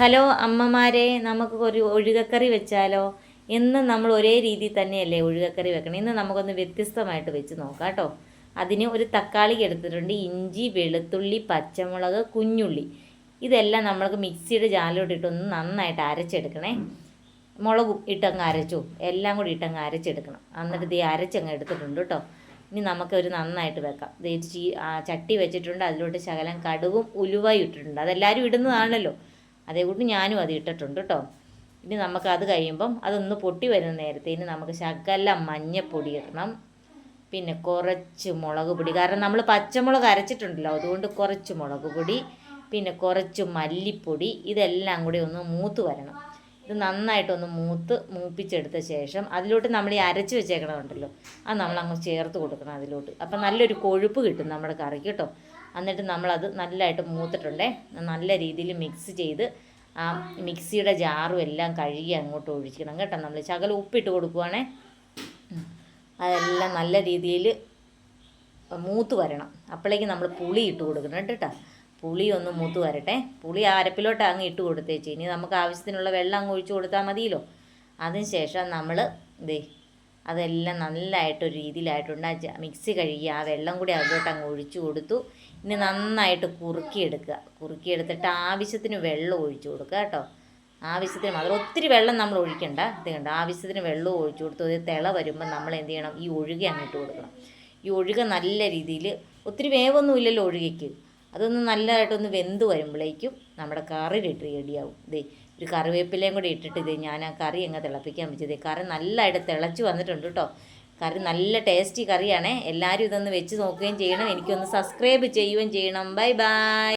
Hello അമ്മമാരെ, നമുക്ക് ഒരു ഒഴുകക്കറി വെച്ചാലോ? എന്നും നമ്മൾ ഒരേ രീതിയിൽ തന്നെയല്ലേ ഒഴുകക്കറി വെക്കണം. ഇന്ന് നമുക്കൊന്ന് വ്യത്യസ്തമായിട്ട് വെച്ച് നോക്കാം കേട്ടോ. അതിന് ഒരു തക്കാളി എടുത്തിട്ടുണ്ട്, ഇഞ്ചി, വെളുത്തുള്ളി, പച്ചമുളക്, കുഞ്ഞുള്ളി. ഇതെല്ലാം നമ്മൾക്ക് മിക്സിയുടെ ജാറിലോട്ട് ഇട്ടൊന്ന് നന്നായിട്ട് അരച്ചെടുക്കണേ. മുളകും ഇട്ടങ്ങ് അരച്ചു, എല്ലാം കൂടി ഇട്ടങ്ങ് അരച്ചെടുക്കണം. എന്നിട്ട് ഇത് അരച്ചങ്ങ് എടുത്തിട്ടുണ്ട് കേട്ടോ. ഇനി നമുക്കൊരു നന്നായിട്ട് വെക്കാം. ചട്ടി വെച്ചിട്ടുണ്ട്, അതിലോട്ട് ശകലം കടുകും ഉലുവയും ഇട്ടിട്ടുണ്ട്. അതെല്ലാവരും ഇടുന്നതാണല്ലോ, അതേകൂട്ട് ഞാനും അത് ഇട്ടിട്ടുണ്ട് കേട്ടോ. ഇനി നമുക്കത് കഴിയുമ്പം അതൊന്ന് പൊട്ടി വരുന്ന നേരത്തേന് നമുക്ക് ശകലം മഞ്ഞപ്പൊടി ഇടണം. പിന്നെ കുറച്ച് മുളക് പൊടി, കാരണം നമ്മൾ പച്ചമുളക് അരച്ചിട്ടുണ്ടല്ലോ, അതുകൊണ്ട് കുറച്ച് മുളക് പൊടി, പിന്നെ കുറച്ച് മല്ലിപ്പൊടി. ഇതെല്ലാം കൂടി ഒന്ന് മൂത്ത് വരണം. ഇത് നന്നായിട്ടൊന്ന് മൂപ്പിച്ചെടുത്ത ശേഷം അതിലോട്ട് നമ്മൾ ഈ അരച്ച് വെച്ചേക്കണമുണ്ടല്ലോ, അത് നമ്മളങ്ങ് ചേർത്ത് കൊടുക്കണം അതിലോട്ട്. അപ്പം നല്ലൊരു കൊഴുപ്പ് കിട്ടും നമ്മുടെ കറിക്ക് കേട്ടോ. എന്നിട്ട് നമ്മളത് നല്ലതായിട്ട് മൂത്തിട്ടുണ്ടേ, നല്ല രീതിയിൽ മിക്സ് ചെയ്ത് ആ മിക്സിയുടെ ജാറും എല്ലാം കഴുകി അങ്ങോട്ട് ഒഴിക്കണം കേട്ടോ. നമ്മൾ ശകലം ഉപ്പിട്ട് കൊടുക്കുവാണേ, അതെല്ലാം നല്ല രീതിയിൽ മൂത്ത് വരണം. അപ്പോഴേക്കും നമ്മൾ പുളി ഇട്ട് കൊടുക്കണം കേട്ടോ. പുളി ഒന്ന് മൂത്ത് വരട്ടെ. പുളി ആ അരപ്പിലോട്ട് അങ്ങ് ഇട്ട് കൊടുത്തേച്ച് ഇനി നമുക്ക് ആവശ്യത്തിനുള്ള വെള്ളം അങ്ങ് ഒഴിച്ച് കൊടുത്താൽ മതിയല്ലോ. അതിന് ശേഷം നമ്മൾ അതെല്ലാം നല്ലതായിട്ടൊരു രീതിയിലായിട്ടുണ്ട്. മിക്സി കഴുകി ആ വെള്ളം കൂടി അതിലോട്ട് അങ്ങ് ഒഴിച്ചു കൊടുത്തു. ഇനി നന്നായിട്ട് കുറുക്കിയെടുത്തിട്ട് ആവശ്യത്തിന് വെള്ളം ഒഴിച്ചു കൊടുക്കുക കേട്ടോ. ആവശ്യത്തിന് മാത്രം, ഒത്തിരി വെള്ളം നമ്മൾ ഒഴിക്കണ്ട. ഇത് കണ്ട, ആവശ്യത്തിന് വെള്ളവും ഒഴിച്ചു കൊടുത്തു. ഒരു തിള വരുമ്പോൾ നമ്മൾ എന്ത് ചെയ്യണം, ഈ ഒഴുക അങ്ങോട്ട് കൊടുക്കണം. ഈ ഒഴുക നല്ല രീതിയിൽ, ഒത്തിരി വേവൊന്നും ഇല്ലല്ലോ ഒഴുകയ്ക്ക്, അതൊന്ന് നല്ലതായിട്ടൊന്ന് വെന്ത് വരുമ്പോഴേക്കും നമ്മുടെ കറി റെഡിയാവും. ഒരു കറിവേപ്പിലയും കൂടി ഇട്ടിട്ട് ഞാൻ ആ കറി അങ്ങ് തിളപ്പിക്കാൻ വെച്ചത്. കറി നല്ലതായിട്ട് തിളച്ച് വന്നിട്ടുണ്ട് കേട്ടോ. കറി നല്ല ടേസ്റ്റി കറിയാണേ. എല്ലാവരും ഇതൊന്ന് വെച്ച് നോക്കുകയും ചെയ്യണം. എനിക്കൊന്ന് സബ്സ്ക്രൈബ് ചെയ്യുകയും ചെയ്യണം. Bye bye.